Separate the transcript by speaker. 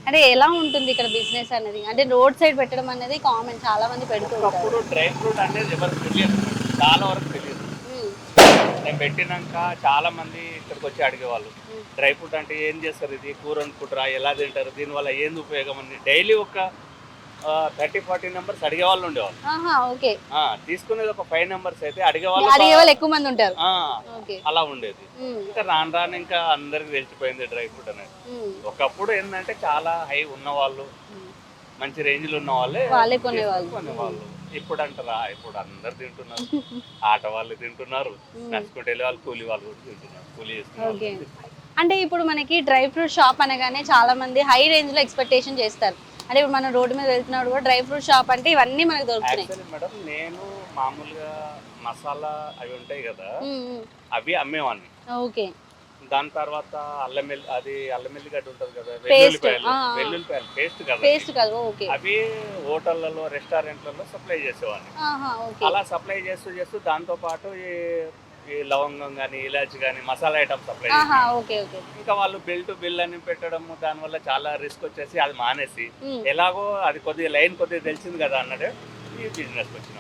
Speaker 1: అంటే ఎలా ఉంటుంది ఇక్కడ బిజినెస్ అనేది? అంటే రోడ్ సైడ్ పెట్టడం అనేది కామన్, చాలా మంది పెడుతూ ఉంటారు.
Speaker 2: ఒకప్పుడు డ్రై ఫ్రూట్ అనేది ఎవరికి తెలియదు, చాలా వరకు తెలియదు.
Speaker 1: హ్మ్.
Speaker 2: నేను పెట్టినాక చాలా మంది ఇక్కడికి వచ్చి అడిగేవాళ్ళు,
Speaker 1: హ్మ్.
Speaker 2: డ్రై ఫ్రూట్ అంటే ఏం చేస్తారు, ఇది కూర వండుకుంటారా, ఎలా తింటారు, దీనివల్ల ఏంది ఉపయోగం అని డైలీ ఒక 30-40 నెంబర్స్ అడిగే వాళ్ళు ఉండేవాళ్ళు.
Speaker 1: ఆహా! ఓకే.
Speaker 2: తీసుకునేది ఒక 5 నెంబర్స్ అయితే
Speaker 1: అడిగే వాళ్ళు ఎక్కువ మంది ఉంటారు.
Speaker 2: ఆ,
Speaker 1: ఓకే.
Speaker 2: అలా ఉండేది.
Speaker 1: హ్మ్.
Speaker 2: ఇంకా రాను రాను ఇంకా అందరికి తెలిసిపోయింది డ్రై ఫ్రూట్ అనేది.
Speaker 1: హ్మ్.
Speaker 2: ఒకప్పుడు ఏంటంటే చాలా హై ఉన్నవాళ్ళు,
Speaker 1: హ్మ్.
Speaker 2: మంచి రేంజ్లో ఉన్న వాళ్ళే
Speaker 1: వాళ్ళే కొనేవాళ్ళు.
Speaker 2: కొనేవాళ్ళు. ఇప్పుడు అంటారా, ఇప్పుడు అందరు తింటున్నారు. ఆట వాళ్ళు తింటున్నారు,
Speaker 1: హ్మ్.
Speaker 2: నడుచుకుంటూ వెళ్ళే వాళ్ళు, కూలీ వాళ్ళు కూడా తింటున్నారు, కూలీ చేసుకునే
Speaker 1: ఓకే.
Speaker 2: వాళ్ళు.
Speaker 1: అంటే ఇప్పుడు మనకి డ్రై ఫ్రూట్ షాప్ అనగానే చాలా మంది హై రేంజ్‌లో ఎక్స్‌పెక్టేషన్ చేస్తారు. అంటే ఇప్పుడు మనం రోడ్డు మీద వెళ్తున్నప్పుడు కూడా డ్రై ఫ్రూట్ షాప్ అంటే ఇవన్నీ మనకు దొరుకుతున్నాయి.
Speaker 2: యాక్చువల్లీ మేడం, నేను మామూలుగా మసాలా అవి ఉంటాయి కదా,
Speaker 1: హ్మ్. హ్మ్.
Speaker 2: అవి అమ్మేవాడిని.
Speaker 1: ఓకే.
Speaker 2: దాని తర్వాత అల్లం ఎల్లిగడ్డ ఉంటుంది కదా,
Speaker 1: పేస్ట్.
Speaker 2: వెల్లుల్లిపాయలు,
Speaker 1: ఆ! ఆ!
Speaker 2: వెల్లుల్లిపాయలు పేస్ట్ కదా,
Speaker 1: పేస్ట్ కాదు. ఓకే.
Speaker 2: అవి హోటళ్లలో, రెస్టారెంట్లలో సప్లై చేసేవాడిని.
Speaker 1: ఆహా! ఓకే.
Speaker 2: అలా సప్లై చేస్తూ చేస్తూ దాంతో పాటు ఈ ఈ లవంగం కానీ, ఇలాచి కానీ, మసాలా ఐటమ్ సప్లై
Speaker 1: ఆహా!
Speaker 2: చేసేవాడిని.
Speaker 1: ఓకే. ఓకే.
Speaker 2: ఇంకా వాళ్ళు బిల్ టు బిల్ అని పెట్టడము, దానివల్ల చాలా రిస్క్ వచ్చేసి అది మానేసి,
Speaker 1: హ్మ్.
Speaker 2: ఎలాగో అది కొద్దిగా లైన్ కొద్దిగా తెలిసింది కదా అన్నట్టు ఈ బిజినెస్కి వచ్చినాం.